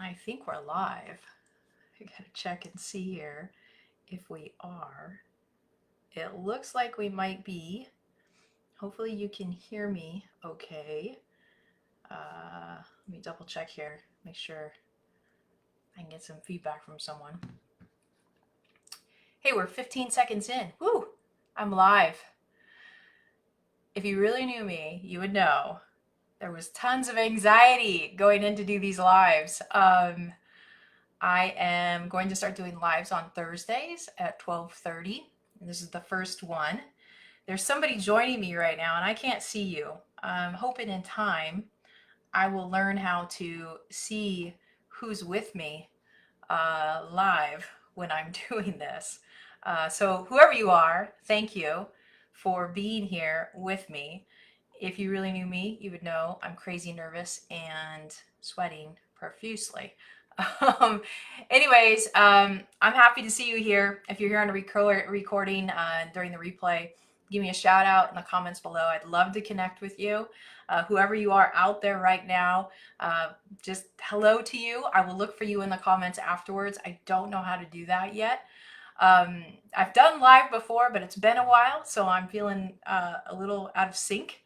I think we're live. I gotta check and see here if we are. It looks like we might be. Hopefully you can hear me okay. Let me double check here, make sure I can get some feedback from someone. Hey, we're 15 seconds in. Woo! I'm live. If you really knew me, you would know there was tons of anxiety going in to do these lives. I am going to start doing lives on Thursdays at 12:30. This is the first one. There's somebody joining me right now and I can't see you. I'm hoping in time I will learn how to see who's with me live when I'm doing this. So whoever you are, thank you for being here with me. If you really knew me, you would know I'm crazy nervous and sweating profusely. Um, I'm happy to see you here. If you're here on a recording during the replay, give me a shout out in the comments below. I'd love to connect with you. Whoever you are out there right now, just hello to you. I will look for you in the comments afterwards. I don't know how to do that yet. I've done live before, but it's been a while, so I'm feeling a little out of sync.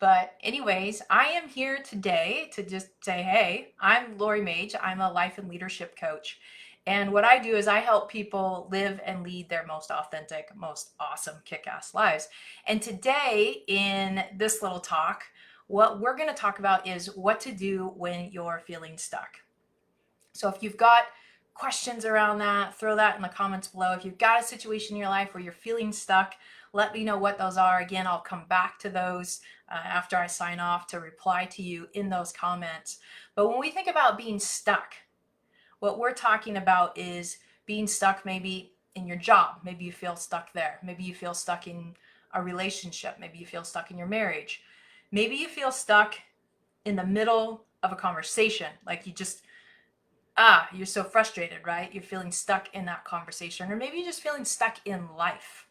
But anyways, I am here today to just say, hey, I'm Lori Mage. I'm a life and leadership coach. And what I do is I help people live and lead their most authentic, most awesome, kick-ass lives. And today in this little talk, what we're going to talk about is what to do when you're feeling stuck. So if you've got questions around that, throw that in the comments below. If you've got a situation in your life where you're feeling stuck, let me know what those are. Again, I'll come back to those after I sign off to reply to you in those comments. But when we think about being stuck, what we're talking about is being stuck maybe in your job. Maybe you feel stuck there. Maybe you feel stuck in a relationship. Maybe you feel stuck in your marriage. Maybe you feel stuck in the middle of a conversation. Like you're so frustrated, right? You're feeling stuck in that conversation. Or maybe you're just feeling stuck in life.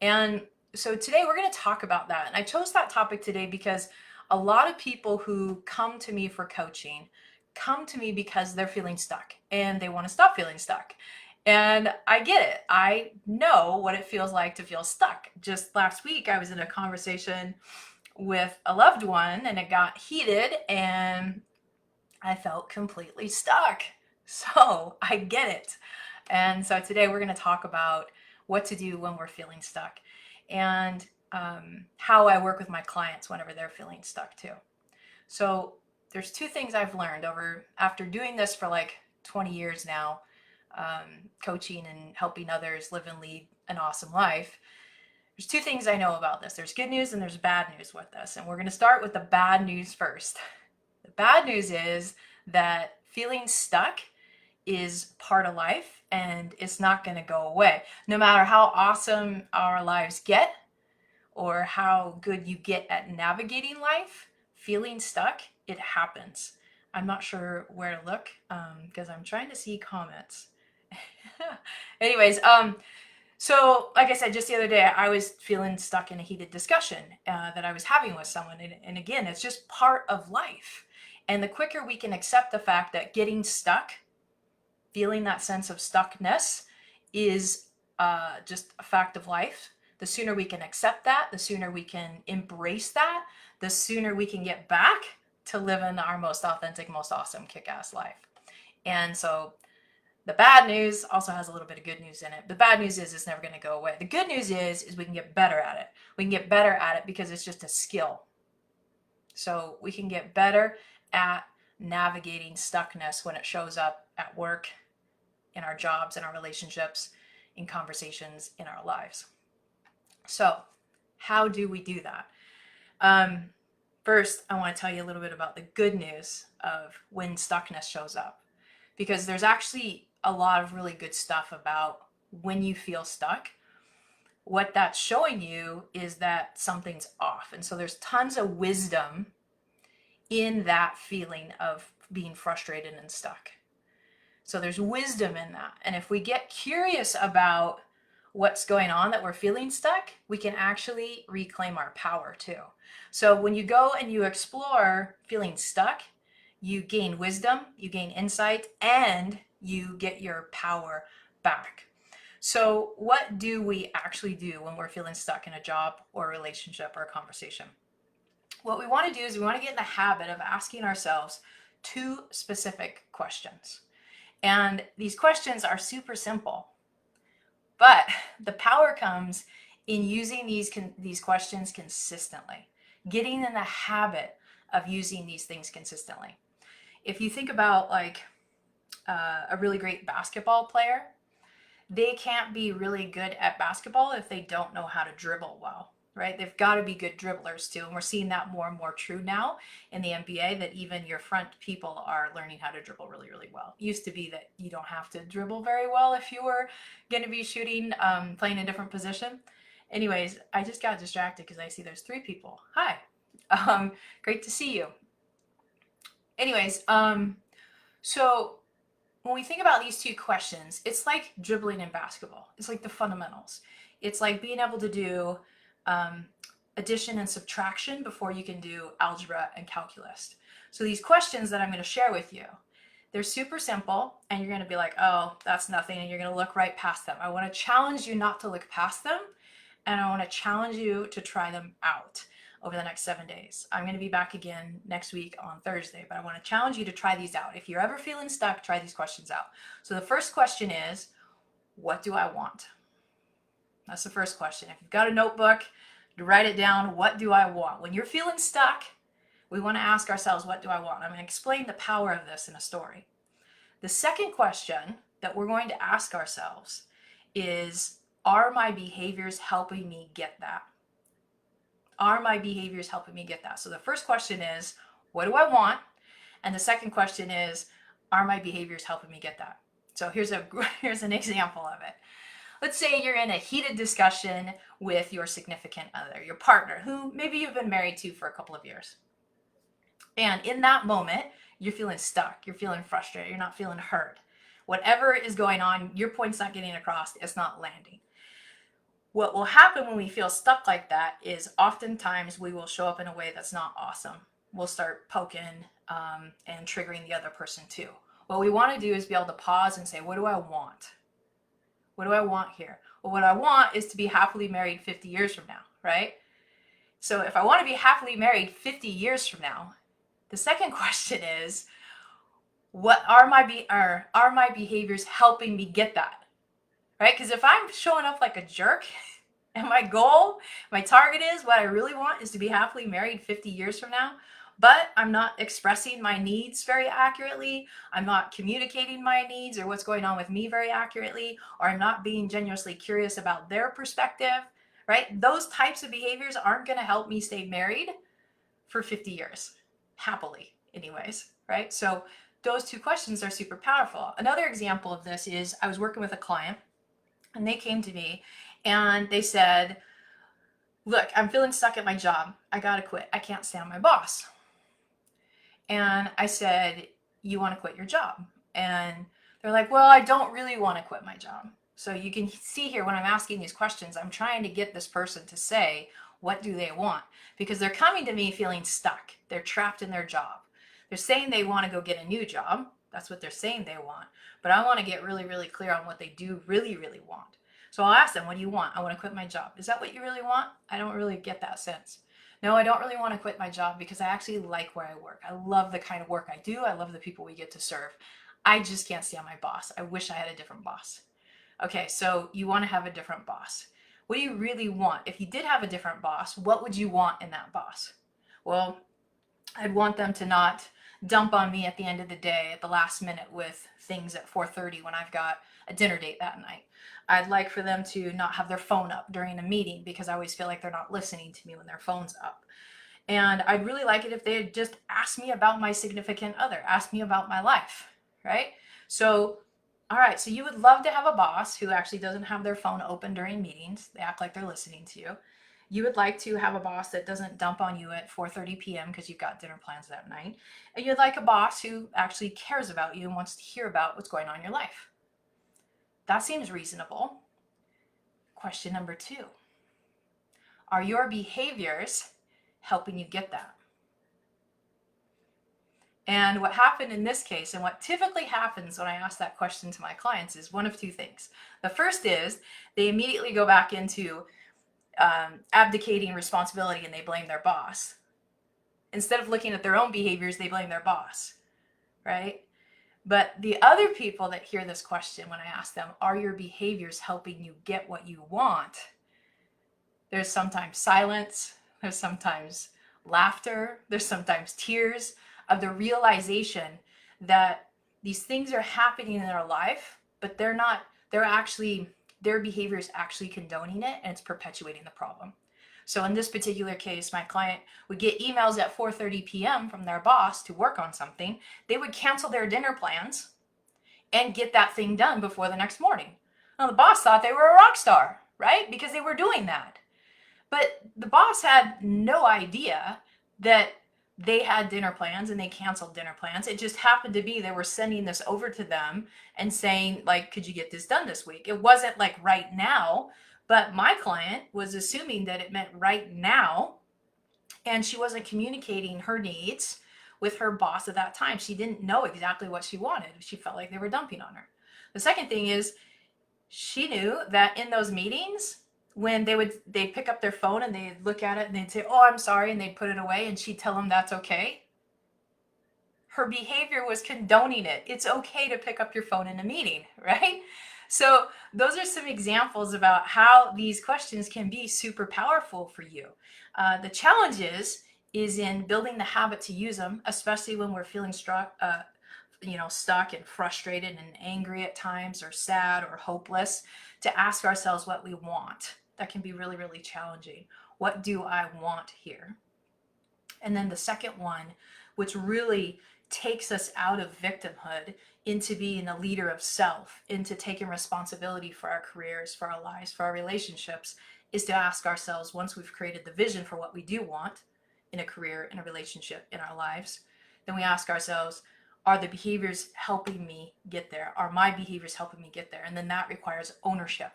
And so today we're going to talk about that. And I chose that topic today because a lot of people who come to me for coaching come to me because they're feeling stuck and they want to stop feeling stuck. And I get it. I know what it feels like to feel stuck. Just last week, I was in a conversation with a loved one and it got heated and I felt completely stuck. So I get it. And so today we're going to talk about what to do when we're feeling stuck and how I work with my clients whenever they're feeling stuck too. So there's two things I've learned after doing this for like 20 years now, coaching and helping others live and lead an awesome life. There's two things I know about this. There's good news and there's bad news with this. And we're going to start with the bad news first. The bad news is that feeling stuck is part of life and it's not going to go away. No matter how awesome our lives get or how good you get at navigating life, feeling stuck, it happens. I'm not sure where to look because I'm trying to see comments. Anyways, so like I said, just the other day, I was feeling stuck in a heated discussion that I was having with someone. And again, it's just part of life. And the quicker we can accept the fact that getting stuck, feeling that sense of stuckness is just a fact of life, the sooner we can accept that, the sooner we can embrace that, the sooner we can get back to living our most authentic, most awesome, kick-ass life. And so the bad news also has a little bit of good news in it. The bad news is it's never going to go away. The good news is we can get better at it. We can get better at it because it's just a skill. So we can get better at navigating stuckness when it shows up at work, in our jobs, in our relationships, in conversations, in our lives. So how do we do that? First, I want to tell you a little bit about the good news of when stuckness shows up, because there's actually a lot of really good stuff about when you feel stuck. What that's showing you is that something's off. And so there's tons of wisdom in that feeling of being frustrated and stuck. So there's wisdom in that. And if we get curious about what's going on that we're feeling stuck, we can actually reclaim our power too. So when you go and you explore feeling stuck, you gain wisdom, you gain insight, and you get your power back. So, what do we actually do when we're feeling stuck in a job or a relationship or a conversation? What we want to do is we want to get in the habit of asking ourselves two specific questions. And these questions are super simple, but the power comes in using these questions consistently, getting in the habit of using these things consistently. If you think about like a really great basketball player, they can't be really good at basketball if they don't know how to dribble well, right? They've got to be good dribblers too. And we're seeing that more and more true now in the NBA, that even your front people are learning how to dribble really, really well. It used to be that you don't have to dribble very well if you were going to be shooting, playing a different position. Anyways, I just got distracted because I see there's three people. Hi. Great to see you. Anyways, so when we think about these two questions, it's like dribbling in basketball. It's like the fundamentals. It's like being able to do um, addition and subtraction before you can do algebra and calculus. So these questions that I'm going to share with you, they're super simple, and you're going to be like, oh, that's nothing, and you're going to look right past them. I want to challenge you not to look past them, and I want to challenge you to try them out over the next 7 days. I'm going to be back again next week on Thursday, but I want to challenge you to try these out. If you're ever feeling stuck, try these questions out. So the first question is, what do I want? That's the first question. If you've got a notebook, write it down. What do I want? When you're feeling stuck, we want to ask ourselves, what do I want? I'm going to explain the power of this in a story. The second question that we're going to ask ourselves is, are my behaviors helping me get that? Are my behaviors helping me get that? So the first question is, what do I want? And the second question is, are my behaviors helping me get that? So here's an example of it. Let's say you're in a heated discussion with your significant other, your partner, who maybe you've been married to for a couple of years. And in that moment, you're feeling stuck, you're feeling frustrated, you're not feeling heard. Whatever is going on, your point's not getting across, it's not landing. What will happen when we feel stuck like that is oftentimes we will show up in a way that's not awesome. We'll start poking and triggering the other person too. What we want to do is be able to pause and say, what do I want? What do I want here? Well, what I want is to be happily married 50 years from now, right? So if I want to be happily married 50 years from now, the second question is, what are my behaviors helping me get that? Right? Because if I'm showing up like a jerk and my goal, my target is, what I really want is to be happily married 50 years from now, but I'm not expressing my needs very accurately, I'm not communicating my needs or what's going on with me very accurately, or I'm not being genuinely curious about their perspective, right? Those types of behaviors aren't going to help me stay married for 50 years, happily, anyways, right? So those two questions are super powerful. Another example of this is I was working with a client, and they came to me and they said, look, I'm feeling stuck at my job. I gotta quit. I can't stand my boss. And I said, you want to quit your job? And they're like, well, I don't really want to quit my job. So you can see here when I'm asking these questions, I'm trying to get this person to say, what do they want? Because they're coming to me feeling stuck. They're trapped in their job. They're saying they want to go get a new job. That's what they're saying they want. But I want to get really, really clear on what they do really, really want. So I'll ask them, what do you want? I want to quit my job. Is that what you really want? I don't really get that sense. No, I don't really want to quit my job because I actually like where I work. I love the kind of work I do. I love the people we get to serve. I just can't stand my boss. I wish I had a different boss. Okay, so you want to have a different boss. What do you really want? If you did have a different boss, what would you want in that boss? Well, I'd want them to not dump on me at the end of the day at the last minute with things at 4:30 when I've got a dinner date that night. I'd like for them to not have their phone up during a meeting because I always feel like they're not listening to me when their phone's up. And I'd really like it if they had just asked me about my significant other, asked me about my life, right? So, all right, so you would love to have a boss who actually doesn't have their phone open during meetings. They act like they're listening to you. You would like to have a boss that doesn't dump on you at 4:30 p.m. because you've got dinner plans that night. And you'd like a boss who actually cares about you and wants to hear about what's going on in your life. That seems reasonable. Question number 2. Are your behaviors helping you get that? And what happened in this case, and what typically happens when I ask that question to my clients, is one of two things. The first is they immediately go back into abdicating responsibility and they blame their boss. Instead of looking at their own behaviors, they blame their boss, right? But the other people that hear this question when I ask them, are your behaviors helping you get what you want? There's sometimes silence, there's sometimes laughter, there's sometimes tears of the realization that these things are happening in their life, but their behavior is actually condoning it and it's perpetuating the problem. So in this particular case, my client would get emails at 4:30 p.m. from their boss to work on something. They would cancel their dinner plans and get that thing done before the next morning. Now the boss thought they were a rock star, right? Because they were doing that. But the boss had no idea that they had dinner plans and they canceled dinner plans. It just happened to be they were sending this over to them and saying, like, could you get this done this week? It wasn't like right now, but my client was assuming that it meant right now, and she wasn't communicating her needs with her boss at that time. She didn't know exactly what she wanted. She felt like they were dumping on her. The second thing is she knew that in those meetings, when they'd pick up their phone and they'd look at it and they'd say, oh, I'm sorry, and they'd put it away, and she'd tell them that's okay. Her behavior was condoning it. It's okay to pick up your phone in a meeting, right? So those are some examples about how these questions can be super powerful for you. The challenge is in building the habit to use them, especially when we're feeling stuck and frustrated and angry at times, or sad or hopeless, to ask ourselves what we want. That can be really, really challenging. What do I want here? And then the second one, which really takes us out of victimhood into being a leader of self, into taking responsibility for our careers, for our lives, for our relationships, is to ask ourselves, once we've created the vision for what we do want in a career, in a relationship, in our lives, then we ask ourselves, are the behaviors helping me get there? Are my behaviors helping me get there? And then that requires ownership.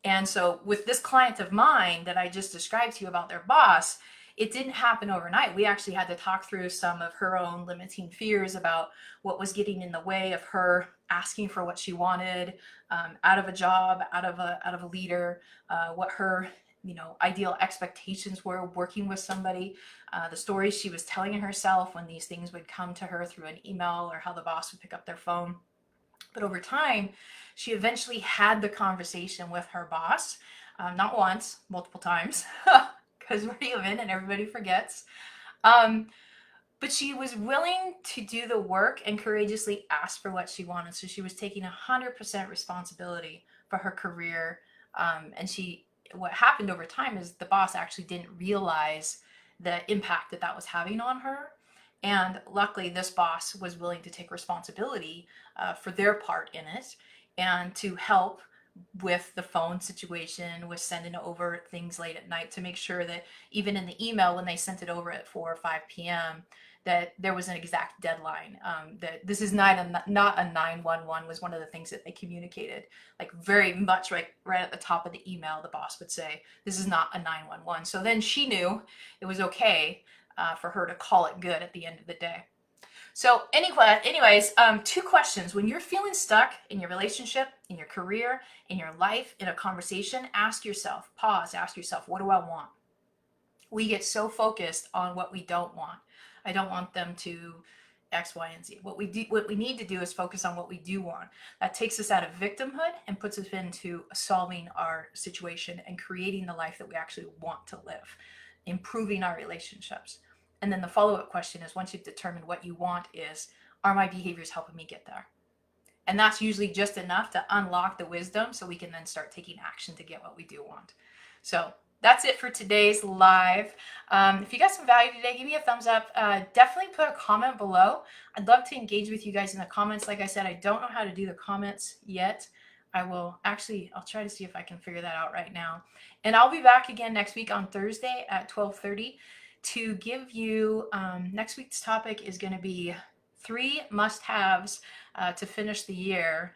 And so with this client of mine that I just described to you about their boss, it didn't happen overnight. We actually had to talk through some of her own limiting fears about what was getting in the way of her asking for what she wanted, out of a job, out of a leader, what her ideal expectations were working with somebody, the stories she was telling herself when these things would come to her through an email, or how the boss would pick up their phone. But over time, she eventually had the conversation with her boss, not once, multiple times, because we're human and everybody forgets. Um, but she was willing to do the work and courageously ask for what she wanted. So she was taking 100% responsibility for her career. What happened over time is the boss actually didn't realize the impact that that was having on her. And luckily, this boss was willing to take responsibility for their part in it, and to help with the phone situation, with sending over things late at night, to make sure that even in the email, when they sent it over at 4 or 5 p.m., that there was an exact deadline. That this is not a 911 was one of the things that they communicated, like very much right at the top of the email. The boss would say, "This is not a 911." So then she knew it was okay for her to call it good at the end of the day. So anyways, two questions. When you're feeling stuck in your relationship, in your career, in your life, in a conversation, ask yourself, pause, ask yourself, what do I want? We get so focused on what we don't want. I don't want them to X, Y, and Z. What we need to do is focus on what we do want. That takes us out of victimhood and puts us into solving our situation and creating the life that we actually want to live, improving our relationships. And then the follow-up question is, once you've determined what you want, is, are my behaviors helping me get there? And that's usually just enough to unlock the wisdom so we can then start taking action to get what we do want. So that's it for today's live. If you got some value today, give me a thumbs up. Definitely put a comment below. I'd love to engage with you guys in the comments. Like I said, I don't know how to do the comments yet. I'll try to see if I can figure that out right now. And I'll be back again next week on Thursday at 12:30 to give you, next week's topic is going to be 3 must-haves to finish the year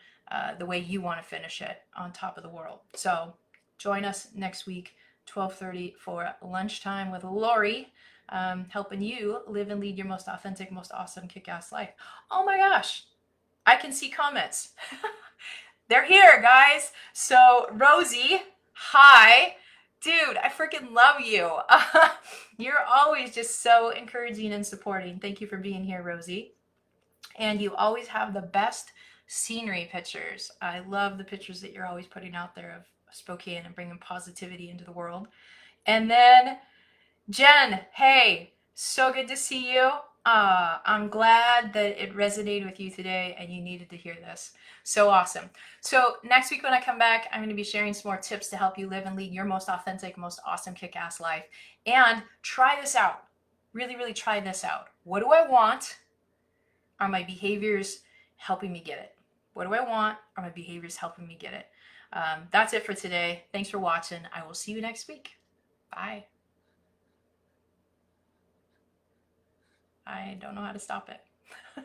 the way you want to finish it, on top of the world. So join us next week, 12:30 for lunchtime with Lori. helping you live and lead your most authentic, most awesome, kick-ass life. Oh my gosh, I can see comments. They're here, guys. So, Rosie, hi. Dude, I freaking love you. You're always just so encouraging and supporting. Thank you for being here, Rosie. And you always have the best scenery pictures. I love the pictures that you're always putting out there of Spokane and bringing positivity into the world. And then Jen, hey, so good to see you. I'm glad that it resonated with you today and you needed to hear this. So awesome. So next week when I come back, I'm going to be sharing some more tips to help you live and lead your most authentic, most awesome kick-ass life. And try this out. Really, really try this out. What do I want? Are my behaviors helping me get it? What do I want? Are my behaviors helping me get it? That's it for today. Thanks for watching. I will see you next week. Bye. I don't know how to stop it.